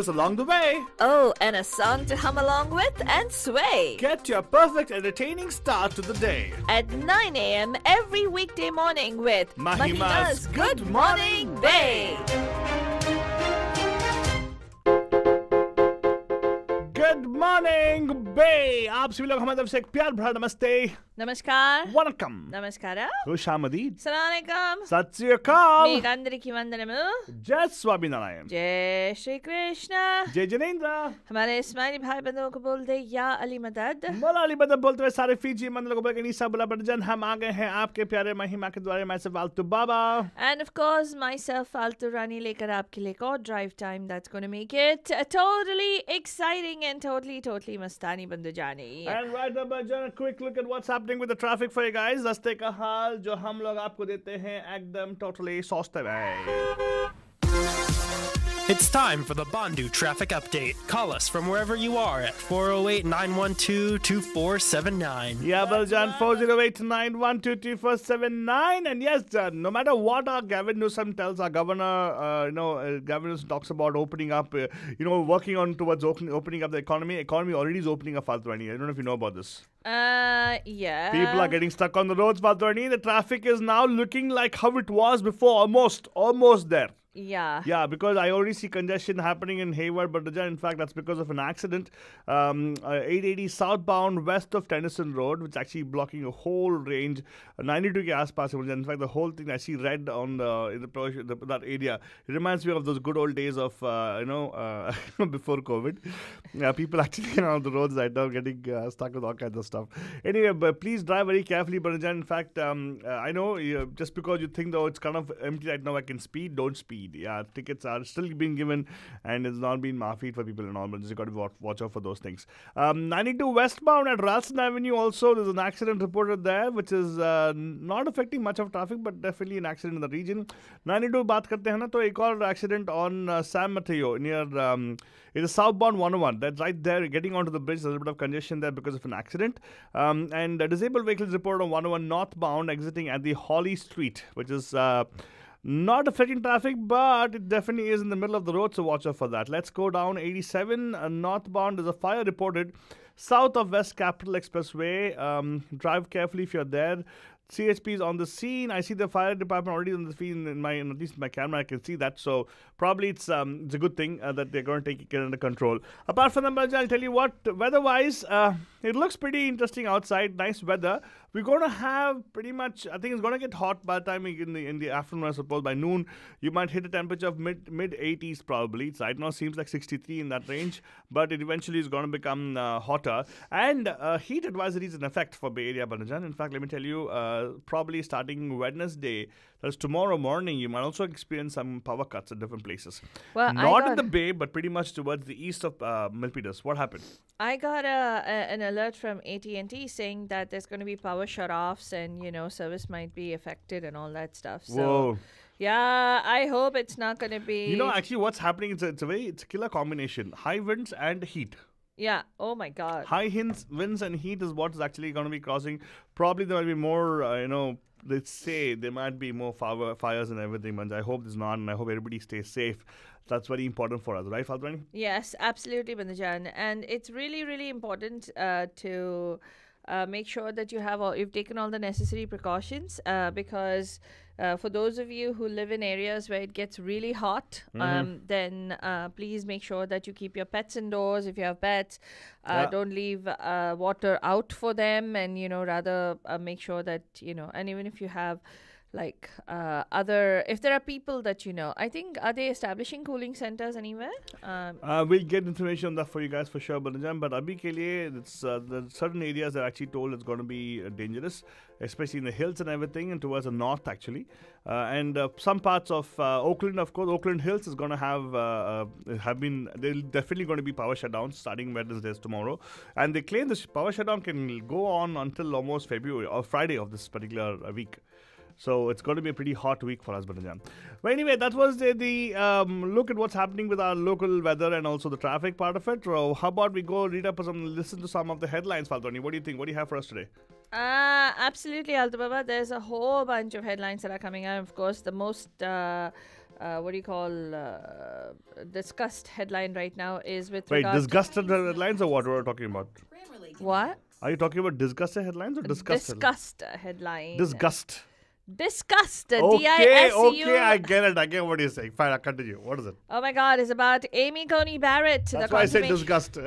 along the way. Oh, and a song to hum along with and sway. Get your perfect entertaining start to the day. At 9 a.m. every weekday morning with Mahima's Good Morning Bay. Good morning, Bay. आप सभी लोग हमारी तरफ से एक प्यार भरा नमस्ते, Namaskar. वनकम, Namaskara. खुशामदीद, Assalamualaikum. सत श्री अकाल, మీకు అందరికీ వందనము. जय स्वामीनारायण, जय श्री कृष्ण. जय जनेन्द्र. हमारे इस्माइली भाई बंधुओं को बोलते या अली मदद. मौला अली मदद बोलते हुए सारे फीजी मंदिरों को बोलकर निशा बुला बटजन हम आ गए हैं आपके प्यारे महिमा के द्वारे मैं से फालतू बाबा. And of course, myself, Faltu Rani, लेकर आपके लिए एक और drive time that's going to make it totally exciting and totally mastani bandu jani. And right now, Bajan, a quick look at what's happening with the traffic for you guys. रास्ते का हाल जो हम लोग आपको देते हैं एकदम totally सौस्ते में. It's time for the Bandu Traffic Update. Call us from wherever you are at 408-912-2479. Yeah, Baljan, 408-912-2479. And yes, no matter what our Gavin Newsom tells our governor, Gavin Newsom talks about opening up, working on towards opening up the economy. Economy already is opening up, Faltwani. I don't know if you know about this. Yeah. People are getting stuck on the roads, Faltwani. The traffic is now looking like how it was before, almost there. Yeah. Yeah, because I already see congestion happening in Hayward, but in fact, that's because of an accident. 880 southbound west of Tennyson Road, which is actually blocking a whole range. 92 ke aaspaas. In fact, the whole thing I see red on that area. It reminds me of those good old days of before COVID. People actually on the roads right now getting stuck with all kinds of stuff. Anyway, but please drive very carefully, but in fact, I know just because you think though it's kind of empty right now, I can speed. Don't speed. Yeah, tickets are still being given and it's not been marfied for people and all, but you got to watch out for those things. 92 westbound at Ralston Avenue also, there's an accident reported there, which is not affecting much of traffic, but definitely an accident in the region. 92 baat karte hain na, to ek aur accident on San Mateo near it is southbound 101. That's right there, getting onto the bridge. There's a bit of congestion there because of an accident. And disabled vehicles reported on 101 northbound exiting at the Holly Street, which is not affecting traffic, but it definitely is in the middle of the road, so watch out for that. Let's go down 87 northbound. There's a fire reported south of West Capital Expressway. Drive carefully if you're there. CHP is on the scene. I see the fire department already on the scene at least in my camera. I can see that. So probably it's a good thing that they're going to take it under control. Apart from that, I'll tell you what, weather-wise, it looks pretty interesting outside. Nice weather. We're going to have pretty much, I think it's going to get hot by the time in the afternoon, I suppose. By noon, you might hit a temperature of mid 80s probably. It's right now seems like 63 in that range, but it eventually is going to become hotter. And heat advisories in effect for Bay Area, Banajan. In fact, let me tell you, probably starting Wednesday, that's tomorrow morning, you might also experience some power cuts at different places. Well, not in the Bay, but pretty much towards the east of Milpitas. What happened? I got an alert from AT&T saying that there's going to be power shutoffs and, service might be affected and all that stuff. So, Whoa. Yeah, I hope it's not going to be... actually what's happening, it's a killer combination. High winds and heat. Yeah, oh my God. High winds and heat is what's actually going to be causing. Probably there might be more, they say there might be more fires and everything, but I hope there's not, and I hope everybody stays safe. That's very important for us, right, Faltwani? Yes, absolutely, Bandajan. And it's really, really important to make sure that you've taken all the necessary precautions because for those of you who live in areas where it gets really hot, then please make sure that you keep your pets indoors. If you have pets, don't leave water out for them, and rather make sure that and even if you have if there are people that I think, are they establishing cooling centers anywhere? We'll get information on that for you guys for sure, but abhi ke liye, it's there's certain areas that are actually told it's going to be dangerous, especially in the hills and everything, and towards the north actually, and some parts of Oakland, of course. Oakland Hills is going to they're definitely going to be power shutdowns starting Wednesday tomorrow, and they claim this power shutdown can go on until almost February or Friday of this particular week. So it's going to be a pretty hot week for us, Banajan. But anyway, that was the look at what's happening with our local weather and also the traffic part of it. So how about we go listen to some of the headlines, Faltoni? What do you think? What do you have for us today? Absolutely, Alta Baba. There's a whole bunch of headlines that are coming out. Of course, the most what do you call discussed headline right now is with Wait, regard disgusted headlines or what are we talking about? to what? Are you talking about disgusted headlines or disgusted? Disgust headline. Disgust. Disgust. Okay, D-I-S-C-U. okay, I get it. I get what you're saying. Fine, I'll continue. What is it? Oh my God! It's about Amy Coney Barrett. That's why I said disgust.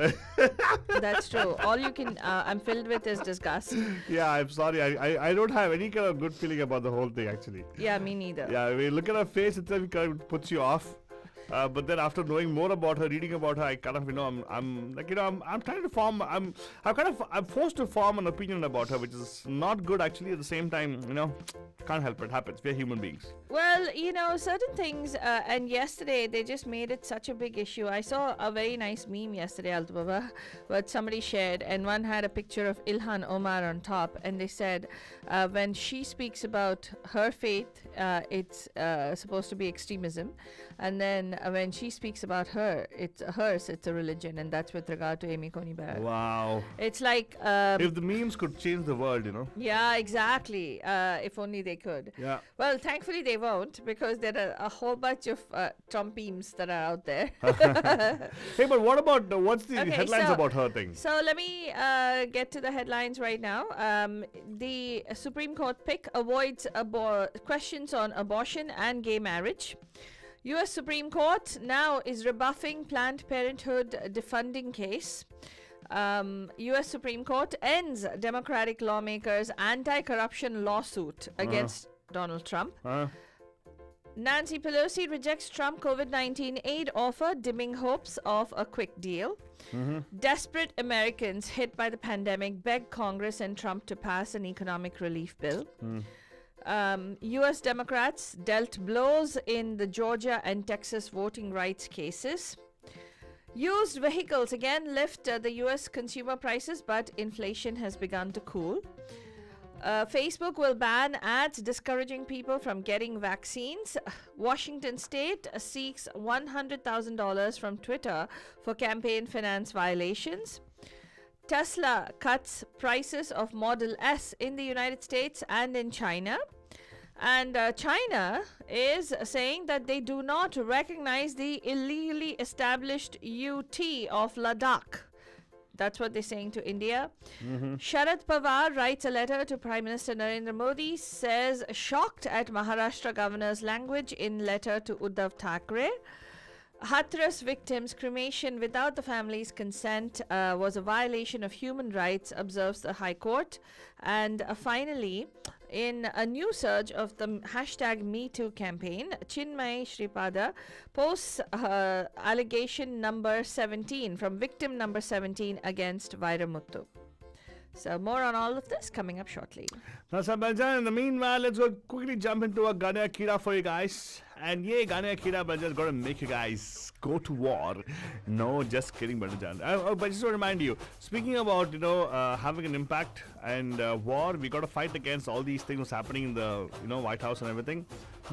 That's true. All you can. I'm filled with is disgust. Yeah, I'm sorry. I don't have any kind of good feeling about the whole thing, actually. Yeah, me neither. Yeah, I mean, look at her face itself, it kind of puts you off. But then after knowing more about her, reading about her, I kind of, I'm trying to form, I'm forced to form an opinion about her, which is not good actually. At the same time, can't help it. Happens. We're human beings. Well, certain things, and yesterday they just made it such a big issue. I saw a very nice meme yesterday, Altubaba, what somebody shared, and one had a picture of Ilhan Omar on top, and they said when she speaks about her faith, it's supposed to be extremism, and then when she speaks about it's a religion, and that's with regard to Amy Coney Barrett. Wow. It's like if the memes could change the world, Yeah, exactly. If only they could. Yeah. Well, thankfully they won't, because there are a whole bunch of Trump memes that are out there. Hey, but what about what's the Okay, headlines so- about her thing? So let me get to the headlines right now. The Supreme Court pick avoids questions on abortion and gay marriage. U.S. Supreme Court now is rebuffing Planned Parenthood defunding case. U.S. Supreme Court ends Democratic lawmakers' anti-corruption lawsuit against Donald Trump. Nancy Pelosi rejects Trump COVID-19 aid offer, dimming hopes of a quick deal. Desperate Americans hit by the pandemic beg Congress and Trump to pass an economic relief bill. U.S. Democrats dealt blows in the Georgia and Texas voting rights cases. Used vehicles again lift the U.S. consumer prices, but inflation has begun to cool. Facebook will ban ads discouraging people from getting vaccines. Washington State seeks $100,000 from Twitter for campaign finance violations. Tesla cuts prices of Model S in the United States and in China. And China is saying that they do not recognize the illegally established UT of Ladakh. That's what they're saying to India. Sharad Pawar writes a letter to Prime Minister Narendra Modi, says shocked at Maharashtra governor's language in letter to Uddhav Thackeray. Hathras victims' cremation without the family's consent was a violation of human rights, observes the High Court. And finally, in a new surge of the hashtag MeToo campaign, Chinmay Shripada posts allegation number 17 from victim number 17 against Vairamuthu. So more on all of this coming up shortly. Now, Banjan, in the meanwhile, let's go quickly jump into a Gane Akira for you guys. And yeah, Gane Akira Banjan is going to make you guys go to war. No, just kidding, Banjan. But just to remind you, speaking about, having an impact and war, we got to fight against all these things happening in the, White House and everything.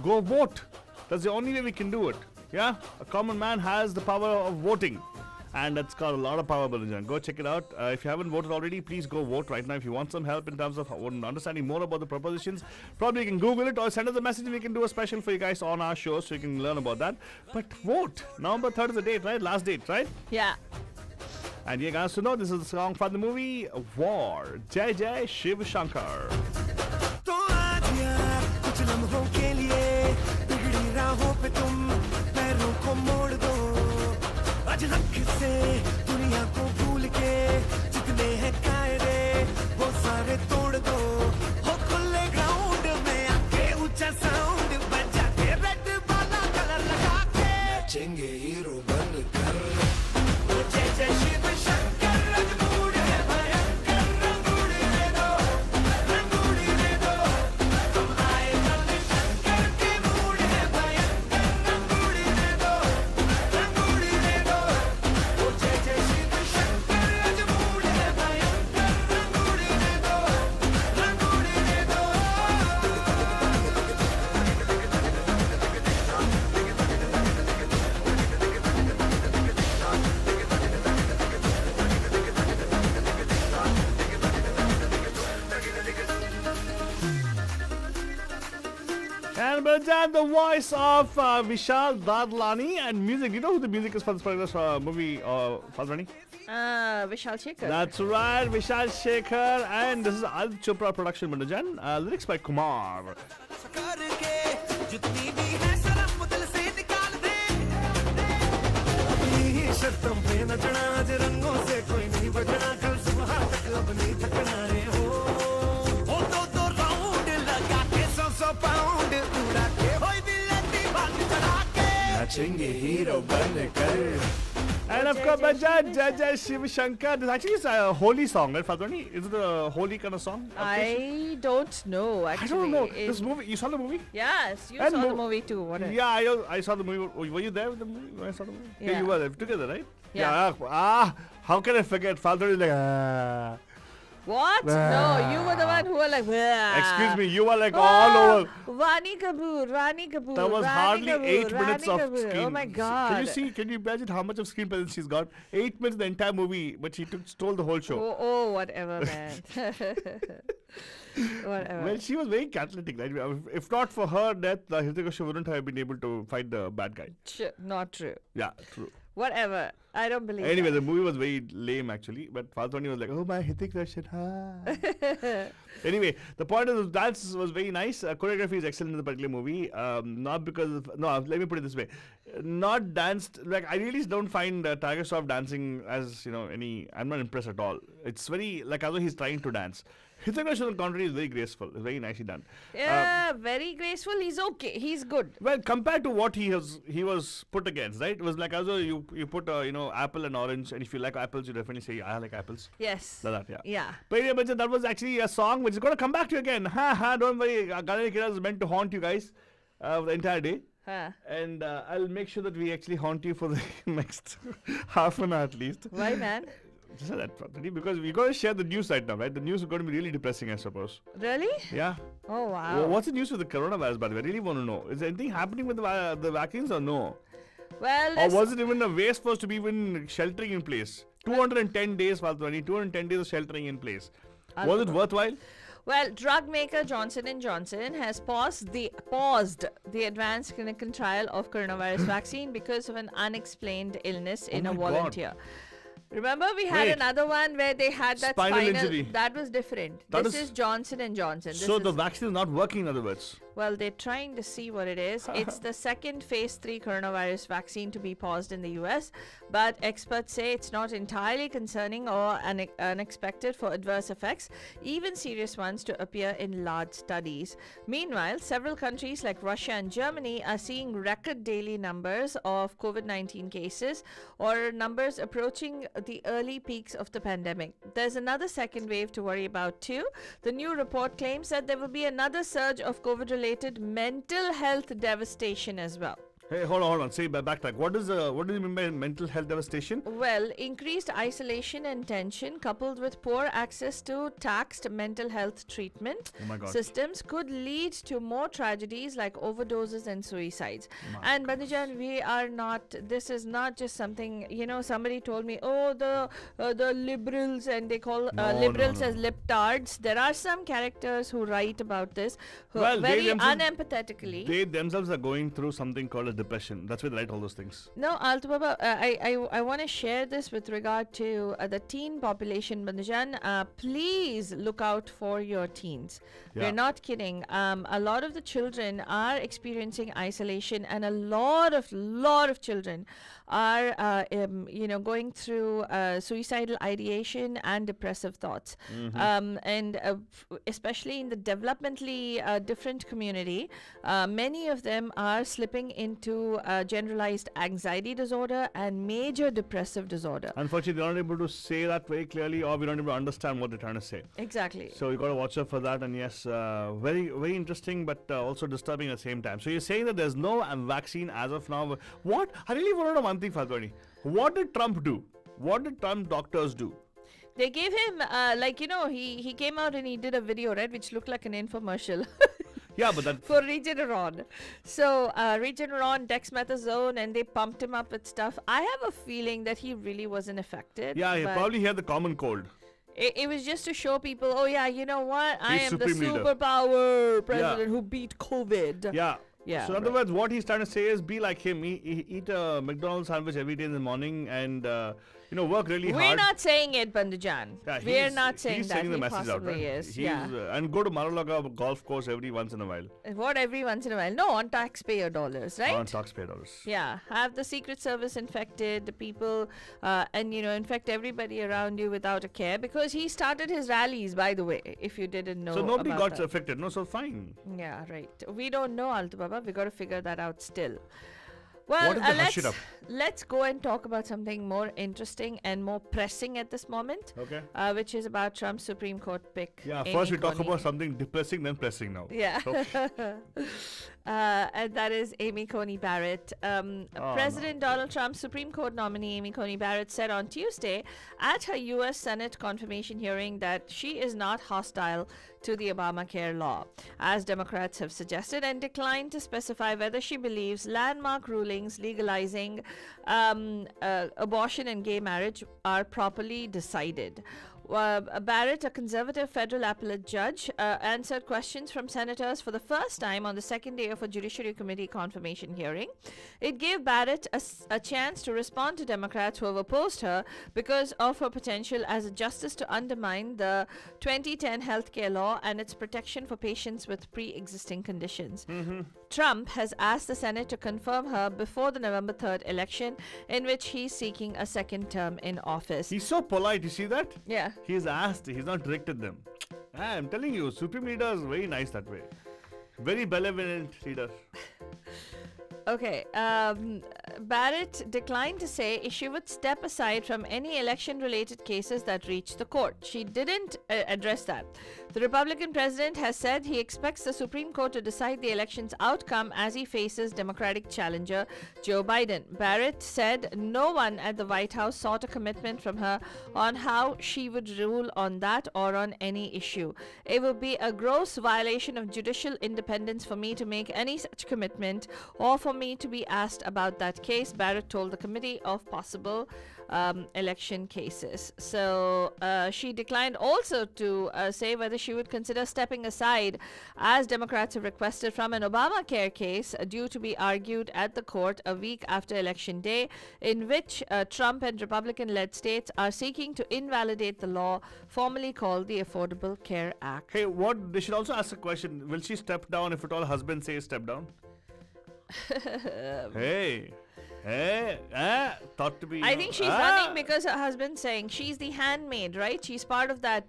Go vote. That's the only way we can do it. Yeah? A common man has the power of voting. And it's got a lot of power, Balajan. Go check it out. If you haven't voted already, please go vote right now. If you want some help in terms of understanding more about the propositions, probably you can Google it or send us a message. We can do a special for you guys on our show so you can learn about that. But vote. November 3rd is the date, right? Last date, right? Yeah. And you guys to know this is the song from the movie War. Jai Jai Shiv Shankar. आज हक से दुनिया को भूल के जितने हैं कायदे वो सारे तोड़ दो हो खुले ग्राउंड में आके ऊंचा साउंड बजा के रेड वाला कलर लगा के नाचेंगे हीरो बनकर जय जय शिव शंकर रंगूड़ है भयंकर रंगूड़ दे दो तुम आए जल्दी शंकर के मूड है भयंकर रंगूड़ दे दो Faltwani Balajan, the voice of Vishal Dadlani, and music. Do you know who the music is for this particular movie, Faltwani? Vishal Shekhar. That's right, Vishal Shekhar, and this is Aditya Chopra production, Balajan. Lyrics by Kumar. करके जितनी भी है शर्म दिल से निकाल दे अपनी ही शर्तों पे नचना आज रंगों से कोई नहीं बचना कल सुबह तक अब नहीं थकना रे हो दो राउंड लगा के 100 पाउंड उड़ा के होई दिल की बात चढ़ा के नाचेंगे हीरो बनकर. And of course, Balajan, Jai Shiv Shankar. This actually is a holy song, right, Faltwani? Is it a holy kind of song? I don't know, I actually. don't know. This movie, you saw the movie? Yes, you And saw the movie too. What? Yeah, I saw the movie. Were you there with the movie when I saw the movie? Yeah. You were there together, right? Yeah. How can I forget? Faltwani is like, What? No, you were the one who were like, excuse me, you were like all over. Rani Kapoor. There was hardly 8 minutes of screen. Oh my God. Can you imagine how much of screen presence she's got? 8 minutes the entire movie, but she stole the whole show. Oh, whatever, man. Whatever. Well, she was very catalytic, right? If not for her death, Hrithik Roshan wouldn't have been able to fight the bad guy. Not true. Yeah, true. Whatever. I don't believe Anyway, that. the movie was very lame actually, but Faltwani was like, oh my Hrithik Roshan. Anyway, the point of the dance was very nice. Choreography is excellent in the particular movie. Not because of, no, let me put it this way. Not danced, like I really don't find Tiger Shroff dancing as, I'm not impressed at all. It's very, like as though he's trying to dance. Hrithik Roshan, on the contrary, is very graceful. It's very nicely done. Yeah, very graceful. He's okay. He's good. Well, compared to what he was put against, right? It was like as though you put apple and orange, and if you like apples, you definitely say I like apples. Yes. Like that, yeah. Yeah. But anyway, Balajan, that was actually a song which is going to come back to you again. Don't worry. Ganani Kira is meant to haunt you guys the entire day. And I'll make sure that we actually haunt you for the next half an hour at least. Why, man? Just that, because we're going to share the news right now, right? The news is going to be really depressing, I suppose. Really? Yeah. Oh, wow. Well, what's the news with the coronavirus, by the way? I really want to know. Is there anything happening with the vaccines or no? Well, Or was it even a waste for us to be even sheltering in place? 210 days, Faltwani, 210 days of sheltering in place. Was it worthwhile? Well, drug maker Johnson & Johnson has paused the advanced clinical trial of coronavirus vaccine because of an unexplained illness in a my God. volunteer. Remember, we had Wait. another one where they had that Spinal injury. That was different. This is Johnson & Johnson. So the vaccine is not working, in other words. Well, they're trying to see what it is. It's the second phase 3 coronavirus vaccine to be paused in the US, but experts say it's not entirely concerning or unexpected for adverse effects, even serious ones, to appear in large studies. Meanwhile, several countries like Russia and Germany are seeing record daily numbers of COVID-19 cases, or numbers approaching the early peaks of the pandemic. There's another second wave to worry about too. The new report claims that there will be another surge of COVID-related mental health devastation as well. Hey, hold on. Say backtrack. What do you mean by mental health devastation? Well, increased isolation and tension coupled with poor access to taxed mental health treatment systems could lead to more tragedies like overdoses and suicides. And Bandhajan, this is not just something, somebody told me, the liberals, and they call liberals as liptards. There are some characters who write about this very unempathetically. They themselves are going through something called a depression. That's why they write all those things. No, Altu Baba, I want to share this with regard to the teen population, Bandhajan. Please look out for your teens. Yeah. We're not kidding. A lot of the children are experiencing isolation, and a lot of children are going through suicidal ideation and depressive thoughts. And especially in the developmentally different community, many of them are slipping into generalized anxiety disorder and major depressive disorder. Unfortunately, they're not able to say that very clearly, or we're not able to understand what they're trying to say. Exactly. So you got to watch out for that. And yes, very, very interesting, but also disturbing at the same time. So you're saying that there's no vaccine as of now. What? I really want to know one thing, Faltwani. What did Trump do? What did Trump doctors do? They gave him, he came out and he did a video, right, which looked like an infomercial. Yeah, but that... for Regeneron. So, Regeneron, dexamethasone, and they pumped him up with stuff. I have a feeling that he really wasn't affected. Yeah, he probably had the common cold. It was just to show people, oh yeah, you know what? I am the supreme leader. superpower president who beat COVID. Yeah. Yeah. So in other words, what he's trying to say is be like him. Eat a McDonald's sandwich every day in the morning and work really We're hard. not saying it, Bandujan. Yeah, We're he's- not saying he's that. sending the He message out, possibly right? is. He's, Yeah. And go to Maralaga golf course every once in a while What every once in a while? No, on taxpayer dollars, right? on taxpayer dollars. Yeah, have the Secret Service infected the people, and infect everybody around you without a care, because he started his rallies, by the way, if you didn't know. So nobody about got that. affected. No, so fine. Yeah, right. We don't know, Alto Baba. We got to figure that out still. Well, What if they hush it up? let's go and talk about something more interesting and more pressing at this moment, Okay. which is about Trump's Supreme Court pick. Yeah, Amy first we talk Coney. about something depressing, then pressing now. Yeah. Okay. And that is Amy Coney Barrett. no. President Donald Trump's Supreme Court nominee Amy Coney Barrett said on Tuesday at her U.S. Senate confirmation hearing that she is not hostile to the Obamacare law, as Democrats have suggested, and declined to specify whether she believes landmark rulings legalizing abortion and gay marriage are properly decided. Barrett, a conservative federal appellate judge, answered questions from senators for the first time on the second day of a Judiciary Committee confirmation hearing. It gave Barrett a chance to respond to Democrats who have opposed her because of her potential as a justice to undermine the 2010 healthcare law and its protection for patients with pre-existing conditions. Trump has asked the Senate to confirm her before the November 3rd election, in which he's seeking a second term in office. He's so polite. You see that? Yeah. He's asked. He's not directed them. I'm telling you, Supreme Leader is very nice that way. Very benevolent leader. Okay. Barrett declined to say she would step aside from any election-related cases that reached the court. She didn't address that. The Republican president has said he expects the Supreme Court to decide the election's outcome as he faces Democratic challenger Joe Biden. Barrett said no one at the White House sought a commitment from her on how she would rule on that or on any issue. It would be a gross violation of judicial independence for me to make any such commitment or for me to be asked about that case, Barrett told the committee of possible election cases. So she declined also to say whether she would consider stepping aside, as Democrats have requested, from an Obamacare case due to be argued at the court a week after Election Day, in which Trump and Republican-led states are seeking to invalidate the law formerly called the Affordable Care Act. Hey, they should also ask a question. Will she step down if at all husband says step down? Hey. Thought to be. I think she's running because her husband's saying she's the handmaid, right? She's part of that.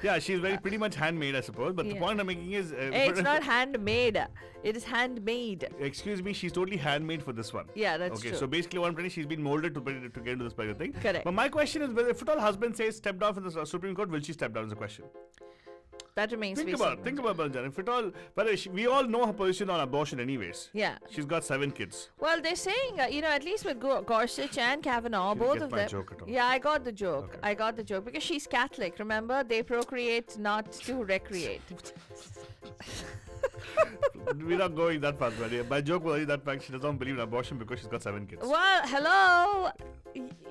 Yeah, she's very pretty much handmade, I suppose. But the Yeah. point I'm making is. It's not handmade. It is handmade. Excuse me, she's totally handmade for this one. Yeah, that's okay, true. so basically, what I'm saying, she's been molded to get into this particular thing. Correct. But my question is, whether if at all husband says step down from the Supreme Court, will she step down? Is the question. That remains to be Think about Banjan. If at all, we all know her position on abortion, anyways. Yeah. She's got 7 kids. Well, they're saying, at least with Gorsuch and Kavanaugh, You both get of my them. joke at all. Yeah, I got the joke. Okay. I got the joke because she's Catholic. Remember, they procreate not to recreate. We're not going that far, buddy. My joke was only that fact she doesn't believe in abortion because she's got 7 kids. Well, hello.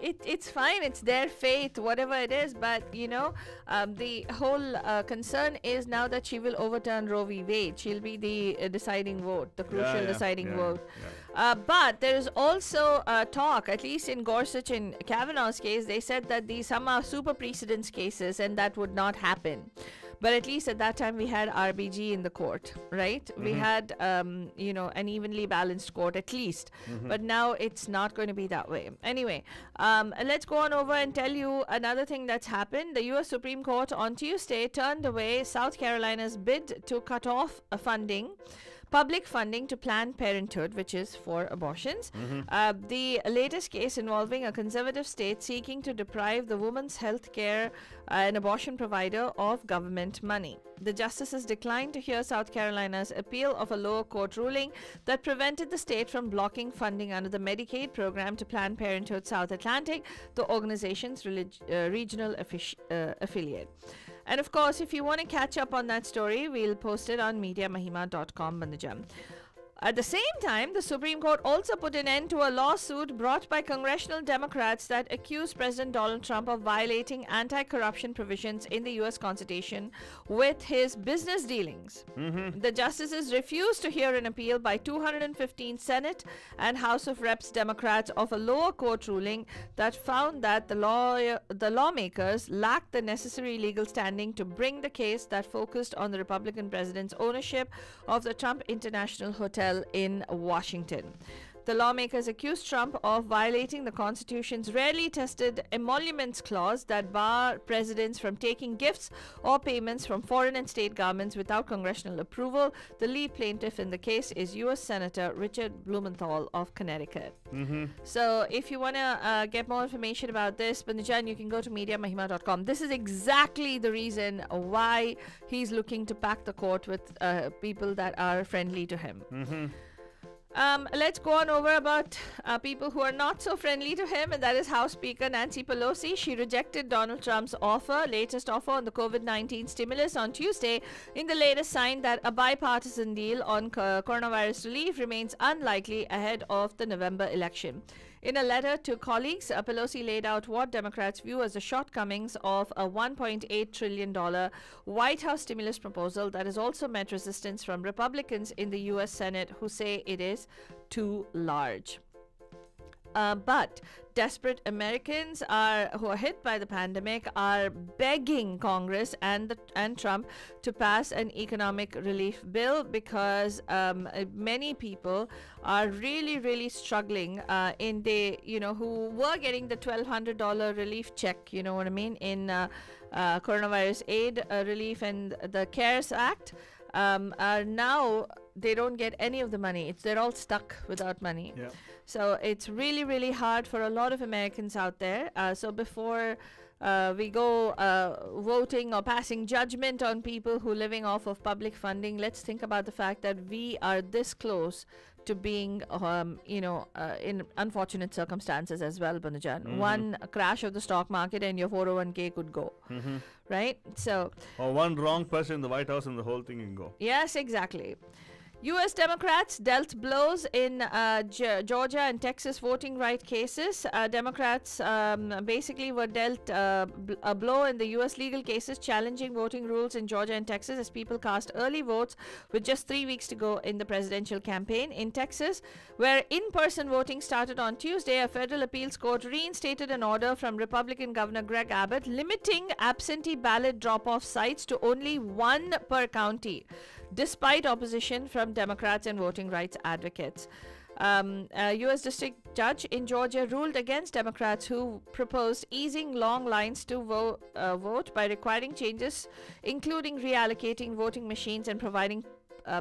It's fine. It's their faith, whatever it is. But the whole concern is now that she will overturn Roe v. Wade. She'll be the deciding vote, the crucial deciding vote. Yeah. But there is also talk, at least in Gorsuch and Kavanaugh's case, they said that some are super precedence cases and that would not happen. But at least at that time we had RBG in the court, right? We had, an evenly balanced court at least. But now it's not going to be that way. Anyway, let's go on over and tell you another thing that's happened. The U.S. Supreme Court on Tuesday turned away South Carolina's bid to cut off public funding to Planned Parenthood, which is for abortions. The latest case involving a conservative state seeking to deprive the woman's health care and abortion provider of government money. The justices declined to hear South Carolina's appeal of a lower court ruling that prevented the state from blocking funding under the Medicaid program to Planned Parenthood South Atlantic, the organization's regional affiliate. And of course, if you want to catch up on that story, we'll post it on mediamahima.com, Bandhujam. At the same time, the Supreme Court also put an end to a lawsuit brought by congressional Democrats that accused President Donald Trump of violating anti-corruption provisions in the U.S. Constitution with his business dealings. The justices refused to hear an appeal by 215 Senate and House of Reps Democrats of a lower court ruling that found that the lawmakers lacked the necessary legal standing to bring the case that focused on the Republican president's ownership of the Trump International Hotel in Washington. The lawmakers accused Trump of violating the Constitution's rarely tested emoluments clause that bar presidents from taking gifts or payments from foreign and state governments without congressional approval. The lead plaintiff in the case is U.S. Senator Richard Blumenthal of Connecticut. So if you want to get more information about this, Bandajan, you can go to MediaMahima.com. This is exactly the reason why he's looking to pack the court with people that are friendly to him. Let's go on over about people who are not so friendly to him, and that is House Speaker Nancy Pelosi. She rejected Donald Trump's latest offer on the COVID-19 stimulus on Tuesday, in the latest sign that a bipartisan deal on coronavirus relief remains unlikely ahead of the November election. In a letter to colleagues, Pelosi laid out what Democrats view as the shortcomings of a $1.8 trillion White House stimulus proposal that has also met resistance from Republicans in the U.S. Senate, who say it is too large. But desperate Americans who are hit by the pandemic are begging Congress and Trump to pass an economic relief bill because many people are really, really struggling who were getting the $1,200 relief check, you know what I mean, in coronavirus aid relief and the CARES Act. Are now they don't get any of the money. They're all stuck without money. Yeah. So it's really, really hard for a lot of Americans out there. So before we go voting or passing judgment on people who are living off of public funding, let's think about the fact that we are this close to being, in unfortunate circumstances as well, Bandajan. One crash of the stock market and your 401k could go. Right? So. Or one wrong person in the White House and the whole thing can go. Yes, exactly. U.S. Democrats dealt blows in Georgia and Texas voting right cases. Democrats basically were dealt a blow in the U.S. legal cases challenging voting rules in Georgia and Texas as people cast early votes with just 3 weeks to go in the presidential campaign. In Texas, where in-person voting started on Tuesday, a federal appeals court reinstated an order from Republican Governor Greg Abbott limiting absentee ballot drop-off sites to only one per county, despite opposition from Democrats and voting rights advocates. A U.S. District Judge in Georgia ruled against Democrats who proposed easing long lines to vote by requiring changes, including reallocating voting machines and providing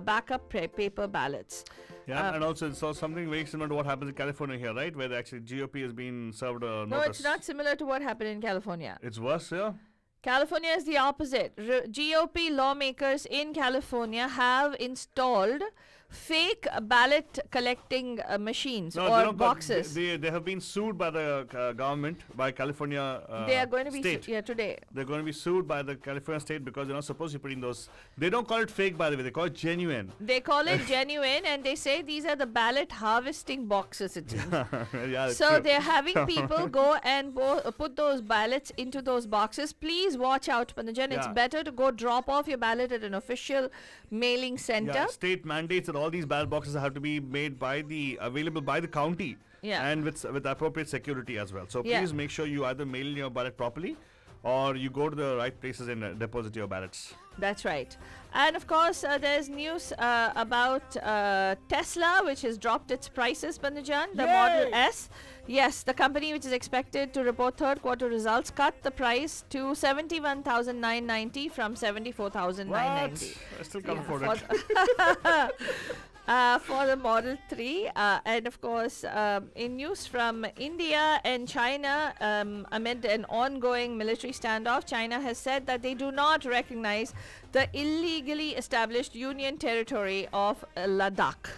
backup paper ballots. Yeah, and also it's something very similar to what happens in California here, right? Where actually GOP has been served a notice. No, it's not similar to what happened in California. It's worse, yeah? California is the opposite. GOP lawmakers in California have installed fake ballot collecting machines or boxes. They have been sued by the government, by California they are going to be state. Today. They're going to be sued by the California state because they're not supposed to be putting those. They don't call it fake, by the way. They call it genuine. They call it genuine, and they say these are the ballot harvesting boxes. It seems. Yeah, so they're having people go and put those ballots into those boxes. Please watch out, Panajan. It's better to go drop off your ballot at an official mailing center. Yeah, state mandates that all these ballot boxes have to be made available by the county. Yeah. And with appropriate security as well. So please make sure you either mail your ballot properly or you go to the right places and deposit your ballots. That's right. And of course, there's news about Tesla, which has dropped its prices, Bandajan, the Model S. Yes, the company, which is expected to report third quarter results, cut the price to $71,990 from $74,990. I still can't afford it. For the Model 3. And of course, in news from India and China, amid an ongoing military standoff, China has said that they do not recognize the illegally established Union territory of Ladakh.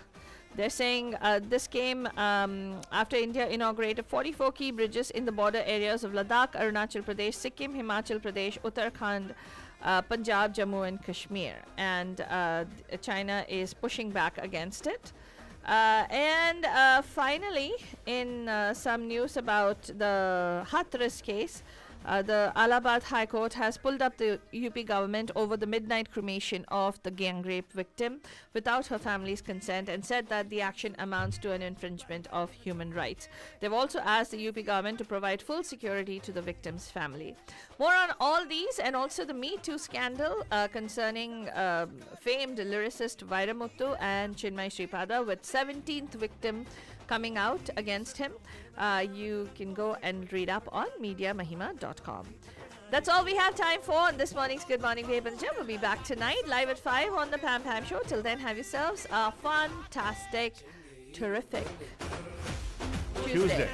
They're saying this came after India inaugurated 44 key bridges in the border areas of Ladakh, Arunachal Pradesh, Sikkim, Himachal Pradesh, Uttarakhand, Punjab, Jammu and Kashmir. And China is pushing back against it. And finally, in some news about the Hathras case, the Allahabad High Court has pulled up the UP government over the midnight cremation of the gang rape victim without her family's consent and said that the action amounts to an infringement of human rights. They've also asked the UP government to provide full security to the victim's family. More on all these and also the Me Too scandal concerning famed lyricist Vairamuthu and Chinmay Sripada, with 17th victim coming out against him. You can go and read up on MediaMahima.com. That's all we have time for on this morning's Good Morning Babe and Jam. We'll be back tonight live at 5 on the Pam Pam Show. Till then, have yourselves a fantastic, terrific Tuesday.